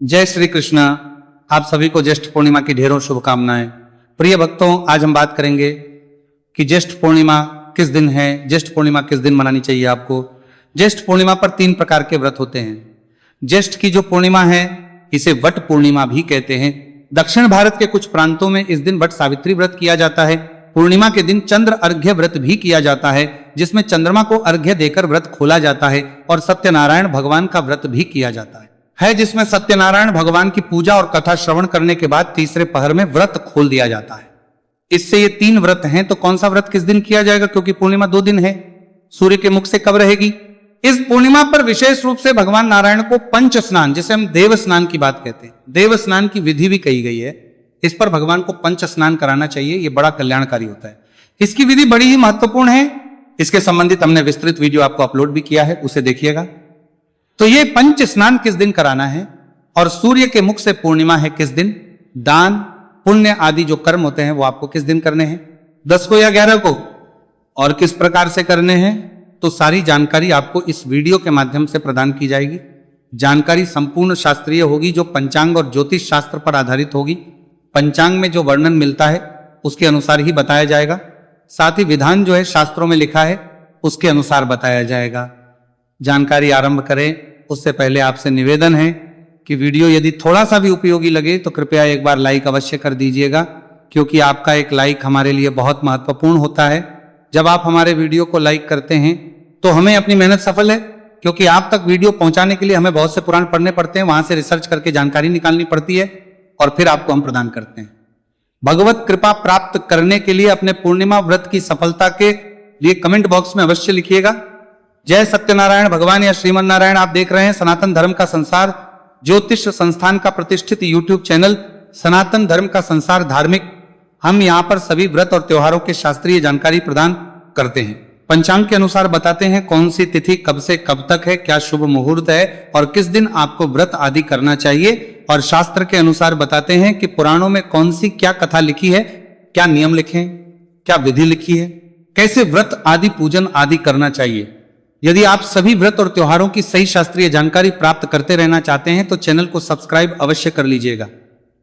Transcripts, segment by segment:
जय श्री कृष्ण। आप सभी को ज्येष्ठ पूर्णिमा की ढेरों शुभकामनाएं। प्रिय भक्तों, आज हम बात करेंगे कि ज्येष्ठ पूर्णिमा किस दिन है, ज्येष्ठ पूर्णिमा किस दिन मनानी चाहिए आपको। ज्येष्ठ पूर्णिमा पर 3 प्रकार के व्रत होते हैं। ज्येष्ठ की जो पूर्णिमा है इसे वट पूर्णिमा भी कहते हैं। दक्षिण भारत के कुछ प्रांतों में इस दिन वट सावित्री व्रत किया जाता है। पूर्णिमा के दिन चंद्र अर्घ्य व्रत भी किया जाता है, जिसमें चंद्रमा को अर्घ्य देकर व्रत खोला जाता है। और सत्यनारायण भगवान का व्रत भी किया जाता है जिसमें सत्यनारायण भगवान की पूजा और कथा श्रवण करने के बाद तीसरे पहर में व्रत खोल दिया जाता है। इससे ये 3 व्रत हैं। तो कौन सा व्रत किस दिन किया जाएगा, क्योंकि पूर्णिमा 2 दिन है। सूर्य के मुख से कब रहेगी। इस पूर्णिमा पर विशेष रूप से भगवान नारायण को पंच स्नान, जिसे हम देव स्नान की बात कहते हैं, देव स्नान की विधि भी कही गई है। इस पर भगवान को पंच स्नान कराना चाहिए। ये बड़ा कल्याणकारी होता है। इसकी विधि बड़ी ही महत्वपूर्ण है। इसके संबंधित हमने विस्तृत वीडियो आपको अपलोड भी किया है, उसे देखिएगा। तो ये पंच स्नान किस दिन कराना है और सूर्य के मुख से पूर्णिमा है किस दिन, दान पुण्य आदि जो कर्म होते हैं वो आपको किस दिन करने हैं, 10 को या 11 को, और किस प्रकार से करने हैं, तो सारी जानकारी आपको इस वीडियो के माध्यम से प्रदान की जाएगी। जानकारी संपूर्ण शास्त्रीय होगी, जो पंचांग और ज्योतिष शास्त्र पर आधारित होगी। पंचांग में जो वर्णन मिलता है उसके अनुसार ही बताया जाएगा। साथ ही विधान जो है शास्त्रों में लिखा है उसके अनुसार बताया जाएगा। जानकारी आरंभ करें उससे पहले आपसे निवेदन है कि वीडियो यदि थोड़ा सा भी उपयोगी लगे तो कृपया एक बार लाइक अवश्य कर दीजिएगा, क्योंकि आपका एक लाइक हमारे लिए बहुत महत्वपूर्ण होता है। जब आप हमारे वीडियो को लाइक करते हैं तो हमें अपनी मेहनत सफल है, क्योंकि आप तक वीडियो पहुंचाने के लिए हमें बहुत से पुराण पढ़ने पड़ते हैं, वहां से रिसर्च करके जानकारी निकालनी पड़ती है और फिर आपको हम प्रदान करते हैं। भगवत कृपा प्राप्त करने के लिए अपने पूर्णिमा व्रत की सफलता के लिए कमेंट बॉक्स में अवश्य लिखिएगा जय सत्यनारायण भगवान या श्रीमन नारायण। आप देख रहे हैं सनातन धर्म का संसार ज्योतिष संस्थान का प्रतिष्ठित यूट्यूब चैनल सनातन धर्म का संसार धार्मिक। हम यहाँ पर सभी व्रत और त्योहारों के शास्त्रीय जानकारी प्रदान करते हैं। पंचांग के अनुसार बताते हैं कौन सी तिथि कब से कब तक है, क्या शुभ मुहूर्त है और किस दिन आपको व्रत आदि करना चाहिए। और शास्त्र के अनुसार बताते हैं कि पुराणों में कौन सी क्या कथा लिखी है, क्या नियम लिखे हैं, क्या विधि लिखी है, कैसे व्रत आदि पूजन आदि करना चाहिए। यदि आप सभी व्रत और त्योहारों की सही शास्त्रीय जानकारी प्राप्त करते रहना चाहते हैं तो चैनल को सब्सक्राइब अवश्य कर लीजिएगा।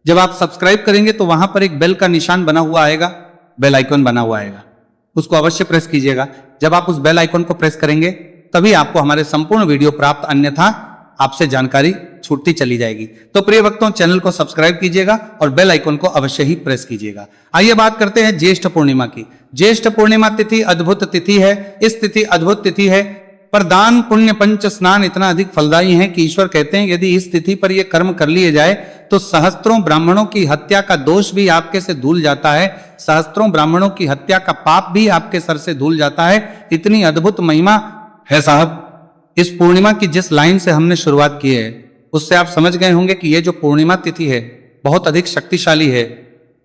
जब आप सब्सक्राइब करेंगे तो वहां पर एक बेल का निशान बना हुआ आएगा, बेल आइकन बना हुआ आएगा, उसको अवश्य प्रेस कीजिएगा। जब आप उस बेल आइकन को प्रेस करेंगे तभी आपको हमारे संपूर्ण वीडियो प्राप्त, अन्यथा आपसे जानकारी छूटती चली जाएगी। तो प्रिय भक्तों, चैनल को सब्सक्राइब कीजिएगा और बेल आइकन को अवश्य ही प्रेस कीजिएगा। आइए बात करते हैं ज्येष्ठ पूर्णिमा की। ज्येष्ठ पूर्णिमा तिथि अद्भुत तिथि है। इस तिथि अद्भुत तिथि है पर दान पुण्य पंच स्नान इतना अधिक फलदायी है कि ईश्वर कहते हैं यदि इस तिथि पर यह कर्म कर लिए जाए तो सहस्त्रों ब्राह्मणों की हत्या का दोष भी आपके से धुल जाता है, सहस्त्रों ब्राह्मणों की हत्या का पाप भी आपके सर से धुल जाता है। इतनी अद्भुत महिमा है साहब। इस पूर्णिमा की जिस लाइन से हमने शुरुआत की है उससे आप समझ गए होंगे कि यह जो पूर्णिमा तिथि है बहुत अधिक शक्तिशाली है।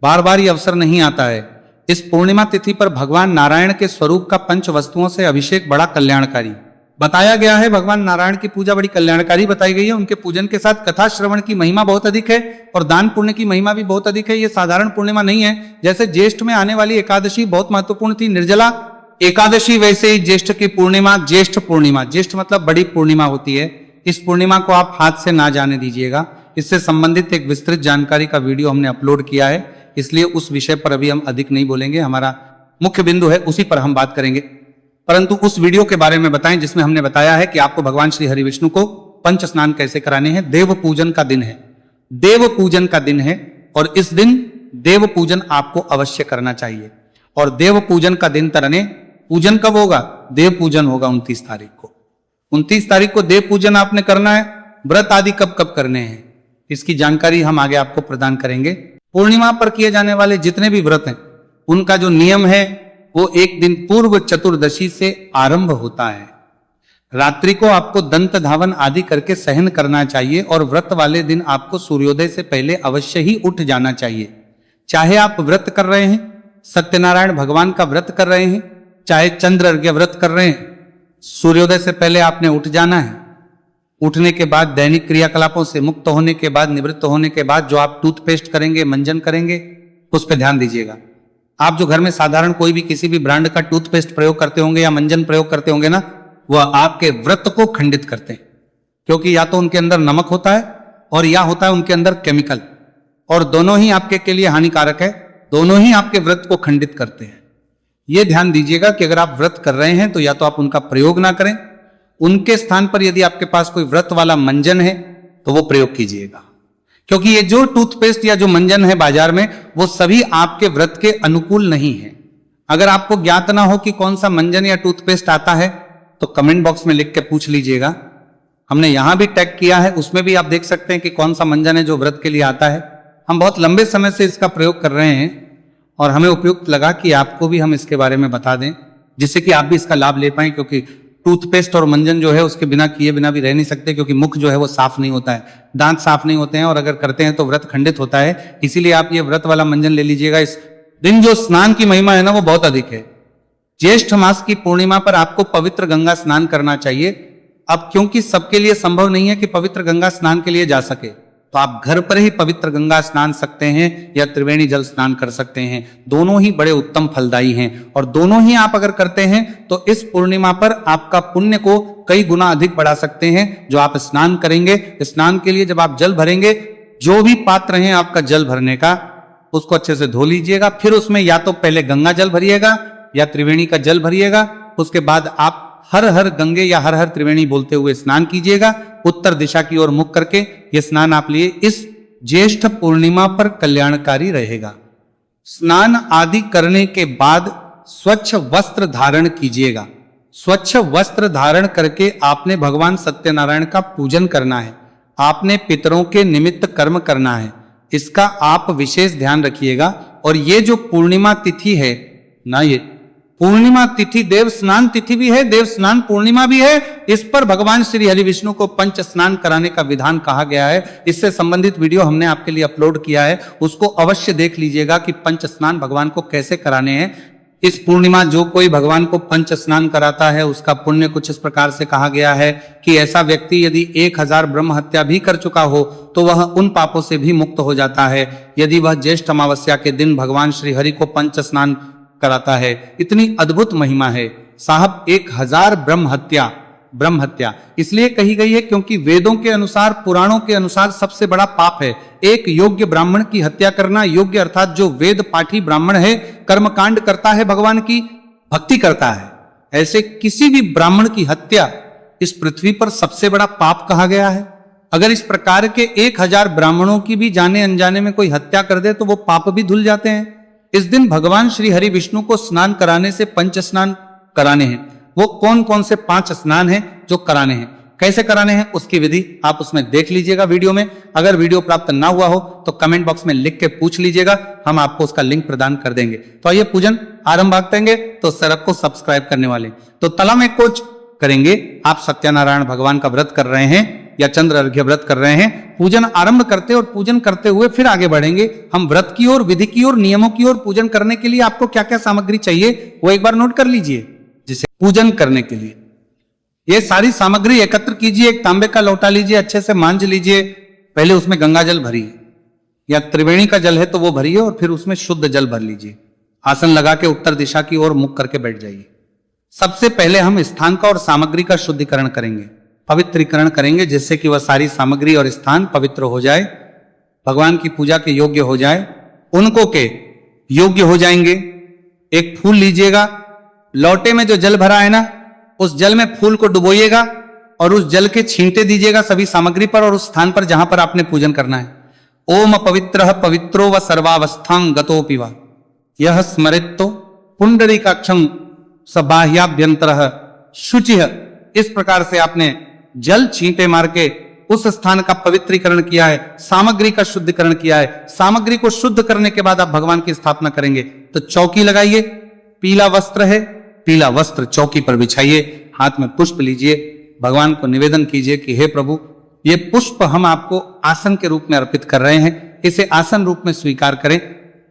बार बार ये अवसर नहीं आता है। इस पूर्णिमा तिथि पर भगवान नारायण के स्वरूप का पंच वस्तुओं से अभिषेक बड़ा कल्याणकारी बताया गया है। भगवान नारायण की पूजा बड़ी कल्याणकारी बताई गई है। उनके पूजन के साथ कथा श्रवण की महिमा बहुत अधिक है और दान पुण्य की महिमा भी बहुत अधिक है। ये साधारण पूर्णिमा नहीं है। जैसे ज्येष्ठ में आने वाली एकादशी बहुत महत्वपूर्ण थी, निर्जला एकादशी, वैसे ही ज्येष्ठ की पूर्णिमा ज्येष्ठ पूर्णिमा, ज्येष्ठ मतलब बड़ी पूर्णिमा होती है। इस पूर्णिमा को आप हाथ से ना जाने दीजिएगा। इससे संबंधित एक विस्तृत जानकारी का वीडियो हमने अपलोड किया है, इसलिए उस विषय पर अभी हम अधिक नहीं बोलेंगे। हमारा मुख्य बिंदु है उसी पर हम बात करेंगे। परंतु उस वीडियो के बारे में बताएं जिसमें हमने बताया है कि आपको भगवान श्री हरि विष्णु को पंच स्नान कैसे कराने हैं। देव पूजन का दिन है, देव पूजन का दिन है और इस दिन देव पूजन आपको अवश्य करना चाहिए। और देव पूजन का दिन तरने पूजन कब होगा, देव पूजन होगा 29 तारीख को। 29 तारीख को देव पूजन आपने करना है। व्रत आदि कब कब करने हैं इसकी जानकारी हम आगे आपको प्रदान करेंगे। पूर्णिमा पर किए जाने वाले जितने भी व्रत हैं उनका जो नियम है वो एक दिन पूर्व चतुर्दशी से आरंभ होता है। रात्रि को आपको दंत धावन आदि करके सहन करना चाहिए और व्रत वाले दिन आपको सूर्योदय से पहले अवश्य ही उठ जाना चाहिए। चाहे आप व्रत कर रहे हैं, सत्यनारायण भगवान का व्रत कर रहे हैं, चाहे चंद्र अर्घ्य व्रत कर रहे हैं, सूर्योदय से पहले आपने उठ जाना है। उठने के बाद दैनिक क्रियाकलापों से मुक्त होने के बाद, निवृत्त होने के बाद जो आप टूथपेस्ट करेंगे, मंजन करेंगे, उस पर ध्यान दीजिएगा। आप जो घर में साधारण कोई भी किसी भी ब्रांड का टूथपेस्ट प्रयोग करते होंगे या मंजन प्रयोग करते होंगे ना, वह आपके व्रत को खंडित करते हैं, क्योंकि या तो उनके अंदर नमक होता है और या होता है उनके अंदर केमिकल, और दोनों ही आपके के लिए हानिकारक है, दोनों ही आपके व्रत को खंडित करते हैं। यह ध्यान दीजिएगा कि अगर आप व्रत कर रहे हैं तो या तो आप उनका प्रयोग ना करें, उनके स्थान पर यदि आपके पास कोई व्रत वाला मंजन है तो वो प्रयोग कीजिएगा, क्योंकि ये जो टूथपेस्ट या जो मंजन है बाजार में वो सभी आपके व्रत के अनुकूल नहीं है। अगर आपको ज्ञात ना हो कि कौन सा मंजन या टूथपेस्ट आता है तो कमेंट बॉक्स में लिख के पूछ लीजिएगा। हमने यहां भी टैग किया है, उसमें भी आप देख सकते हैं कि कौन सा मंजन है जो व्रत के लिए आता है। हम बहुत लंबे समय से इसका प्रयोग कर रहे हैं और हमें उपयुक्त लगा कि आपको भी हम इसके बारे में बता दें, जिससे कि आप भी इसका लाभ ले पाएं, क्योंकि टूथपेस्ट और मंजन जो है उसके बिना किए बिना भी रह नहीं सकते, क्योंकि मुख जो है वो साफ नहीं होता है, दांत साफ नहीं होते हैं, और अगर करते हैं तो व्रत खंडित होता है। इसीलिए आप ये व्रत वाला मंजन ले लीजिएगा। इस दिन जो स्नान की महिमा है ना वो बहुत अधिक है। ज्येष्ठ मास की पूर्णिमा पर आपको पवित्र गंगा स्नान करना चाहिए। अब क्योंकि सबके लिए संभव नहीं है कि पवित्र गंगा स्नान के लिए जा सके, तो आप घर पर ही पवित्र गंगा स्नान सकते हैं या त्रिवेणी जल स्नान कर सकते हैं। दोनों ही बड़े उत्तम फलदायी हैं, और दोनों ही आप अगर करते हैं तो इस पूर्णिमा पर आपका पुण्य को कई गुना अधिक बढ़ा सकते हैं। जो आप स्नान करेंगे, स्नान के लिए जब आप जल भरेंगे, जो भी पात्र है आपका जल भरने का उसको अच्छे से धो लीजिएगा। फिर उसमें या तो पहले गंगा जल भरिएगा या त्रिवेणी का जल भरिएगा। उसके बाद आप हर हर गंगे या हर हर त्रिवेणी बोलते हुए स्नान कीजिएगा, उत्तर दिशा की ओर मुख करके। यह स्नान आप लिए इस ज्येष्ठ पूर्णिमा पर कल्याणकारी रहेगा। स्नान आदि करने के बाद स्वच्छ वस्त्र धारण कीजिएगा। स्वच्छ वस्त्र धारण करके आपने भगवान सत्यनारायण का पूजन करना है, आपने पितरों के निमित्त कर्म करना है, इसका आप विशेष ध्यान रखिएगा। और ये जो पूर्णिमा तिथि है ना, ये पूर्णिमा तिथि देव स्नान तिथि भी है, देव स्नान पूर्णिमा भी है। इस पर भगवान श्री हरि विष्णु को पंच स्नान कराने का विधान कहा गया है। इससे संबंधित वीडियो हमने आपके लिए अपलोड किया है, उसको अवश्य देख लीजिएगा कि पंच स्नान भगवान को कैसे कराने हैं। इस पूर्णिमा जो कोई भगवान को पंच स्नान कराता है उसका पुण्य कुछ इस प्रकार से कहा गया है कि ऐसा व्यक्ति यदि 1000 ब्रह्म हत्या भी कर चुका हो तो वह उन पापों से भी मुक्त हो जाता है, यदि वह ज्येष्ठ अमावस्या के दिन भगवान श्री हरि को पंच स्नान कराता है। इतनी अद्भुत महिमा है साहब। 1000 ब्रह्म हत्या इसलिए कही गई है क्योंकि वेदों के अनुसार, पुराणों के अनुसार सबसे बड़ा पाप है एक योग्य ब्राह्मण की हत्या करना। योग्य अर्थात जो वेद पाठी ब्राह्मण है, कर्मकांड करता है, भगवान की भक्ति करता है, ऐसे किसी भी ब्राह्मण की हत्या इस पृथ्वी पर सबसे बड़ा पाप कहा गया है। अगर इस प्रकार के 1000 ब्राह्मणों की भी जाने अनजाने में कोई हत्या कर दे तो वो पाप भी धुल जाते हैं। इस दिन भगवान श्री हरि विष्णु को स्नान कराने से पंच स्नान कराने हैं। वो कौन कौन से 5 स्नान हैं जो कराने हैं, कैसे कराने हैं, उसकी विधि आप उसमें देख लीजिएगा वीडियो में। अगर वीडियो प्राप्त ना हुआ हो तो कमेंट बॉक्स में लिख के पूछ लीजिएगा, हम आपको उसका लिंक प्रदान कर देंगे। तो आइए पूजन आरंभ करेंगे। तो सरक को सब्सक्राइब करने वाले तो तला में कुछ करेंगे। आप सत्यनारायण भगवान का व्रत कर रहे हैं या चंद्र अर्घ्य व्रत कर रहे हैं, पूजन आरंभ करते और पूजन करते हुए फिर आगे बढ़ेंगे हम व्रत की ओर, विधि की ओर, नियमों की ओर। पूजन करने के लिए आपको क्या क्या सामग्री चाहिए वो एक बार नोट कर लीजिए। जिसे पूजन करने के लिए ये सारी सामग्री एकत्र कीजिए। एक तांबे का लोटा लीजिए, अच्छे से मांझ लीजिए, पहले उसमें गंगा जल भरिए या त्रिवेणी का जल है तो वो भरिए और फिर उसमें शुद्ध जल भर लीजिए। आसन लगा के उत्तर दिशा की ओर मुख करके बैठ जाइए। सबसे पहले हम स्थान का और सामग्री का शुद्धिकरण करेंगे, पवित्रीकरण करेंगे, जिससे कि वह सारी सामग्री और स्थान पवित्र हो जाए, भगवान की पूजा के योग्य हो जाए, उनको के योग्य हो जाएंगे। एक फूल लीजिएगा, लोटे में जो जल भरा है ना उस जल में फूल को डुबोइएगा और उस जल के छींटे दीजिएगा सभी सामग्री पर और उस स्थान पर जहां पर आपने पूजन करना है। ओम पवित्र पवित्रो व सर्वावस्थां गतोपि वा यह स्मरितो पुंडरीकाक्षं सबाह्याभ्यंतरः शुचिः। इस प्रकार से आपने जल छींटे मार के उस स्थान का पवित्रीकरण किया है, सामग्री का शुद्धिकरण किया है। सामग्री को शुद्ध करने के बाद आप भगवान की स्थापना करेंगे। तो चौकी लगाइए, पीला वस्त्र है, पीला वस्त्र चौकी पर बिछाइए, हाथ में पुष्प लीजिए, भगवान को निवेदन कीजिए कि हे प्रभु, ये पुष्प हम आपको आसन के रूप में अर्पित कर रहे हैं, इसे आसन रूप में स्वीकार करें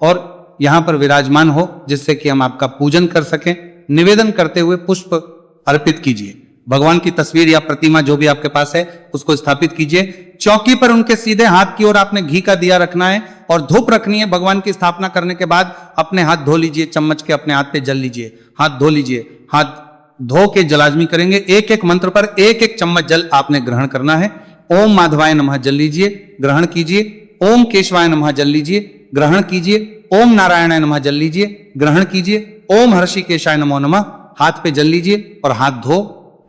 और यहां पर विराजमान हो, जिससे कि हम आपका पूजन कर सकें। निवेदन करते हुए पुष्प अर्पित कीजिए। भगवान की तस्वीर या प्रतिमा जो भी आपके पास है उसको स्थापित कीजिए। चौकी पर उनके सीधे हाथ की ओर आपने घी का दिया रखना है और धूप रखनी है। भगवान की स्थापना करने के बाद अपने हाथ धो लीजिए, चम्मच के अपने हाथ पे जल लीजिए, हाथ धो लीजिए, हाथ धो के जलाजमी करेंगे। एक एक मंत्र पर एक एक चम्मच जल आपने ग्रहण करना है। ओम माधवाय नमः जल लीजिए, ग्रहण कीजिए। ओम केशवाय नमः जल लीजिए, ग्रहण कीजिए। ओम नारायणाय नमः जल लीजिए, ग्रहण कीजिए। ओम हर्षिकेशाय नमो नमः, हाथ पे जल लीजिए और हाथ धो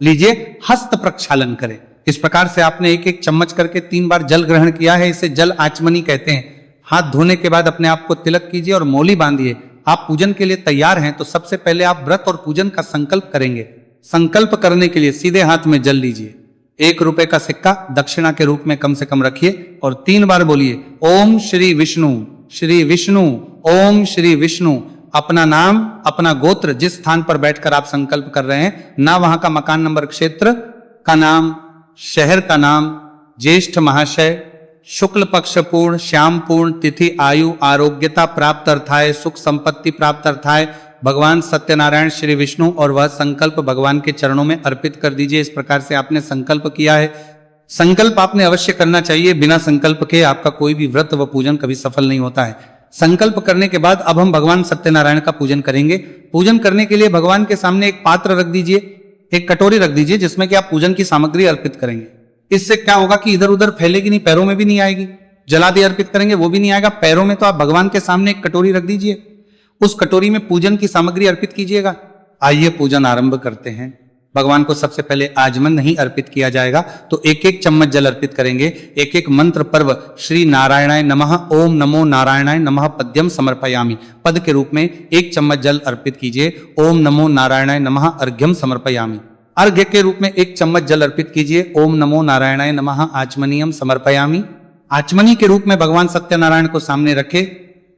लीजिए, हस्त प्रक्षालन करें। इस प्रकार से आपने एक एक चम्मच करके 3 बार जल ग्रहण किया है, इसे जल आचमनी कहते हैं। हाथ धोने के बाद अपने आप को तिलक कीजिए और मौली बांधिए। आप पूजन के लिए तैयार हैं तो सबसे पहले आप व्रत और पूजन का संकल्प करेंगे। संकल्प करने के लिए सीधे हाथ में जल लीजिए, 1 रुपए का सिक्का दक्षिणा के रूप में कम से कम रखिए और 3 बार बोलिए ओम श्री विष्णु, श्री विष्णु, ओम श्री विष्णु। अपना नाम, अपना गोत्र, जिस स्थान पर बैठकर आप संकल्प कर रहे हैं, ना वहां का मकान नंबर, क्षेत्र का नाम, शहर का नाम, ज्येष्ठ महाशय, शुक्ल पक्ष पूर्ण, श्याम पूर्ण, तिथि, आयु, आरोग्यता प्राप्त अर्थाय, सुख संपत्ति प्राप्त अर्थाय भगवान सत्यनारायण श्री विष्णु, और वह संकल्प भगवान के चरणों में अर्पित कर दीजिए। इस प्रकार से आपने संकल्प किया है। संकल्प आपने अवश्य करना चाहिए, बिना संकल्प के आपका कोई भी व्रत व पूजन कभी सफल नहीं होता है। संकल्प करने के बाद अब हम भगवान सत्यनारायण का पूजन करेंगे। पूजन करने के लिए भगवान के सामने एक पात्र रख दीजिए, एक कटोरी रख दीजिए जिसमें कि आप पूजन की सामग्री अर्पित करेंगे। इससे क्या होगा कि इधर उधर फैलेगी नहीं, पैरों में भी नहीं आएगी। जलादि अर्पित करेंगे वो भी नहीं आएगा पैरों में। तो आप भगवान के सामने एक कटोरी रख दीजिए, उस कटोरी में पूजन की सामग्री अर्पित कीजिएगा। आइए पूजन आरंभ करते हैं। भगवान को सबसे पहले आजमन नहीं अर्पित किया जाएगा, तो एक एक चम्मच जल अर्पित करेंगे। एक एक मंत्र पर्व श्री नारायणाय नमः, ओम नमो नारायणाय नमः पद्यम समर्पयामि, पद के रूप में 1 चम्मच जल अर्पित कीजिए। ओम नमो नारायणाय नमः अर्घ्यम समर्पयामि, अर्घ्य के रूप में 1 चम्मच जल अर्पित कीजिए। ओम नमो नारायणाय नमः आचमनीयम समर्पयामि, आचमनी के रूप में भगवान सत्यनारायण को सामने रखे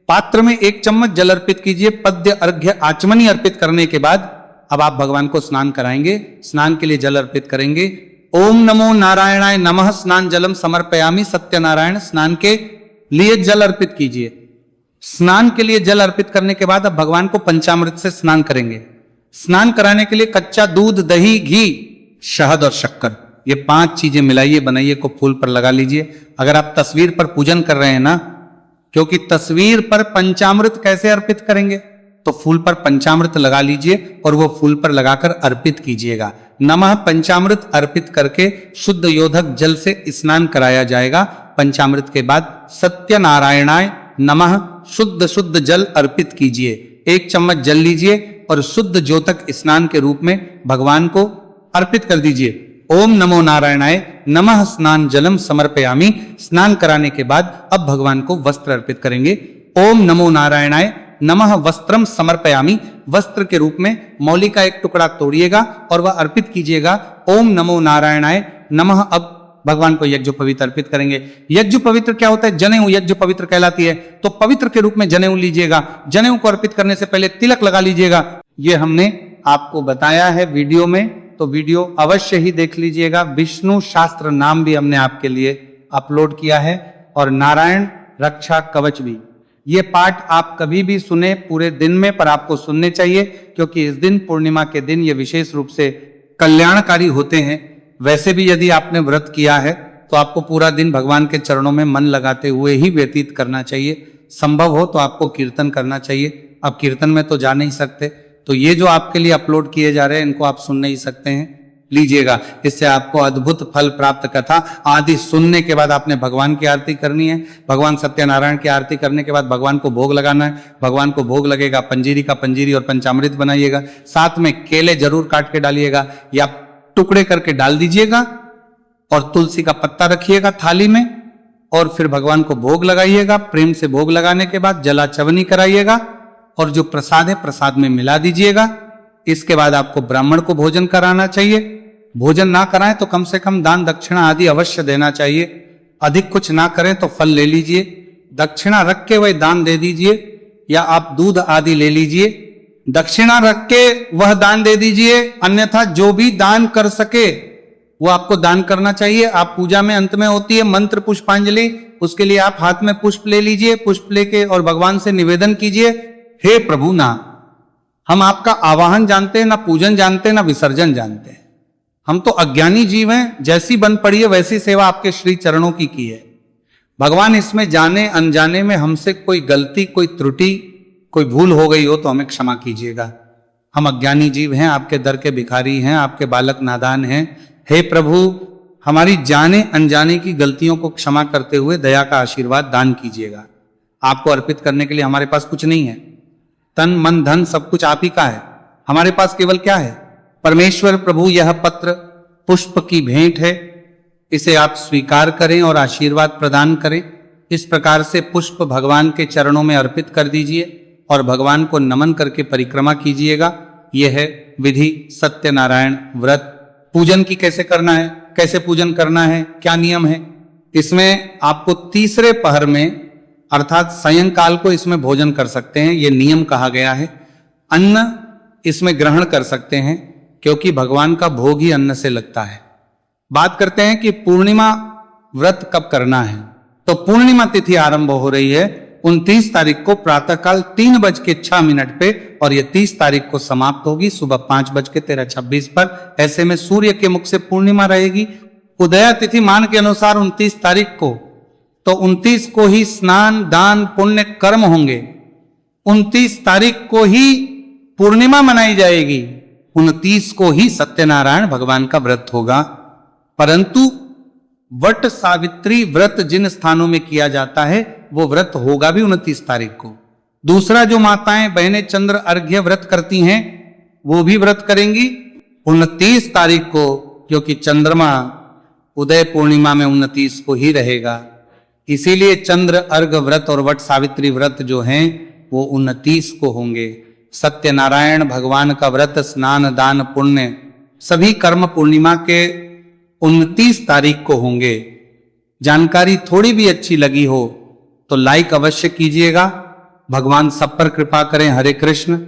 पात्र में 1 चम्मच जल अर्पित कीजिए। पद्य अर्घ्य आचमनी अर्पित करने के बाद अब आप भगवान को स्नान कराएंगे। स्नान के लिए जल अर्पित करेंगे। ओम नमो नारायणाय नमः स्नान जलम समर्पयामि, सत्यनारायण स्नान के लिए जल अर्पित कीजिए। स्नान के लिए जल अर्पित करने के बाद अब भगवान को पंचामृत से स्नान करेंगे। स्नान कराने के लिए कच्चा दूध, दही, घी, शहद और शक्कर, ये 5 चीजें मिलाइए, बनाइए को फूल पर लगा लीजिए। अगर आप तस्वीर पर पूजन कर रहे हैं ना, क्योंकि तस्वीर पर पंचामृत कैसे अर्पित करेंगे, तो फूल पर पंचामृत लगा लीजिए और वो फूल पर लगाकर अर्पित कीजिएगा। नमः पंचामृत अर्पित करके शुद्ध योधक जल से स्नान कराया जाएगा। पंचामृत के बाद सत्यनारायणाय नमः शुद्ध शुद्ध जल अर्पित कीजिए। 1 चम्मच जल लीजिए और शुद्ध ज्योतक स्नान के रूप में भगवान को अर्पित कर दीजिए। ओम नमो नारायणाय नमः स्नान जलम समर्पयामि, स्नान कराने के बाद अब भगवान को वस्त्र अर्पित करेंगे। ओम नमो नारायणाय नमः वस्त्रम समर्पयामि, वस्त्र के रूप में मौली का 1 टुकड़ा तोड़िएगा और वह अर्पित कीजिएगा। ओम नमो नारायणाय नमः, अब भगवान को यज्ञोपवीत अर्पित करेंगे। यज्ञोपवीत क्या होता है? जनेऊ यज्ञोपवीत कहलाती है। तो पवित्र के रूप में जनेऊ लीजिएगा। जनेऊ को अर्पित करने से पहले तिलक लगा लीजिएगा। ये हमने आपको बताया है वीडियो में, तो वीडियो अवश्य ही देख लीजिएगा। विष्णु शास्त्र नाम भी हमने आपके लिए अपलोड किया है और नारायण रक्षा कवच भी। ये पाठ आप कभी भी सुने पूरे दिन में, पर आपको सुनने चाहिए क्योंकि इस दिन, पूर्णिमा के दिन, ये विशेष रूप से कल्याणकारी होते हैं। वैसे भी यदि आपने व्रत किया है तो आपको पूरा दिन भगवान के चरणों में मन लगाते हुए ही व्यतीत करना चाहिए। संभव हो तो आपको कीर्तन करना चाहिए। अब कीर्तन में तो जा नहीं सकते, तो ये जो आपके लिए अपलोड किए जा रहे हैं इनको आप सुन नहीं सकते हैं, लीजिएगा। इससे आपको अद्भुत फल प्राप्त। कथा आदि सुनने के बाद आपने भगवान की आरती करनी है। भगवान सत्यनारायण की आरती करने के बाद भगवान को भोग लगाना है। भगवान को भोग लगेगा, पंजीरी का पंजीरी और पंचामृत बनाइएगा। साथ में केले जरूर काट के डालिएगा या टुकड़े करके डाल दीजिएगा और तुलसी का पत्ता रखिएगा थाली में और फिर भगवान को भोग लगाइएगा। प्रेम से भोग लगाने के बाद जलाचवनी कराइएगा और जो प्रसाद है प्रसाद में मिला दीजिएगा। इसके बाद आपको ब्राह्मण को भोजन कराना चाहिए। भोजन ना कराएं तो कम से कम दान दक्षिणा आदि अवश्य देना चाहिए। अधिक कुछ ना करें तो फल ले लीजिए, दक्षिणा रख के वह दान दे दीजिए, या आप दूध आदि ले लीजिए, दक्षिणा रख के वह दान दे दीजिए। अन्यथा जो भी दान कर सके वो आपको दान करना चाहिए। आप पूजा में अंत में होती है मंत्र पुष्पांजलि, उसके लिए आप हाथ में पुष्प ले लीजिए। पुष्प लेके और भगवान से निवेदन कीजिए, हे प्रभु ना हम आपका आवाहन जानते हैं, ना पूजन जानते हैं, ना विसर्जन जानते हैं। हम तो अज्ञानी जीव हैं, जैसी बन पड़ी है वैसी सेवा आपके श्री चरणों की है। भगवान इसमें जाने अनजाने में हमसे कोई गलती, कोई त्रुटि, कोई भूल हो गई हो तो हमें क्षमा कीजिएगा। हम अज्ञानी जीव हैं, आपके दर के भिखारी हैं, आपके बालक नादान हैं। हे प्रभु हमारी जाने अनजाने की गलतियों को क्षमा करते हुए दया का आशीर्वाद दान कीजिएगा। आपको अर्पित करने के लिए हमारे पास कुछ नहीं है, तन मन धन सब कुछ आप ही का है। हमारे पास केवल क्या है? परमेश्वर प्रभु, यह पत्र पुष्प की भेंट है, इसे आप स्वीकार करें और आशीर्वाद प्रदान करें। इस प्रकार से पुष्प भगवान के चरणों में अर्पित कर दीजिए और भगवान को नमन करके परिक्रमा कीजिएगा। यह है विधि सत्यनारायण व्रत। पूजन की कैसे करना है, कैसे पूजन करना है, क्या नियम है? इसमें आपको तीसरे पहर में अर्थात सायंकाल को इसमें भोजन कर सकते हैं, ये नियम कहा गया है। अन्न इसमें ग्रहण कर सकते हैं क्योंकि भगवान का भोग ही अन्न से लगता है। बात करते हैं कि पूर्णिमा व्रत कब करना है। तो पूर्णिमा तिथि आरंभ हो रही है 29 तारीख को प्रातःकाल 3:06 पे और ये 30 तारीख को समाप्त होगी सुबह 5:13:26 पर। ऐसे में सूर्य के मुख से पूर्णिमा रहेगी। उदया तिथि मान के अनुसार 29 तारीख को, तो 29 को ही स्नान दान पुण्य कर्म होंगे। 29 तारीख को ही पूर्णिमा मनाई जाएगी, 29 को ही सत्यनारायण भगवान का व्रत होगा। परंतु वट सावित्री व्रत जिन स्थानों में किया जाता है वो व्रत होगा भी 29 तारीख को। दूसरा जो माताएं बहनें चंद्र अर्घ्य व्रत करती हैं वो भी व्रत करेंगी 29 तारीख को, क्योंकि चंद्रमा उदय पूर्णिमा में 29 को ही रहेगा। इसीलिए चंद्र अर्घ व्रत और वट सावित्री व्रत जो हैं वो 29 को होंगे। सत्यनारायण भगवान का व्रत स्नान दान पुण्य सभी कर्म पूर्णिमा के 29 तारीख को होंगे। जानकारी थोड़ी भी अच्छी लगी हो तो लाइक अवश्य कीजिएगा। भगवान सब पर कृपा करें। हरे कृष्ण।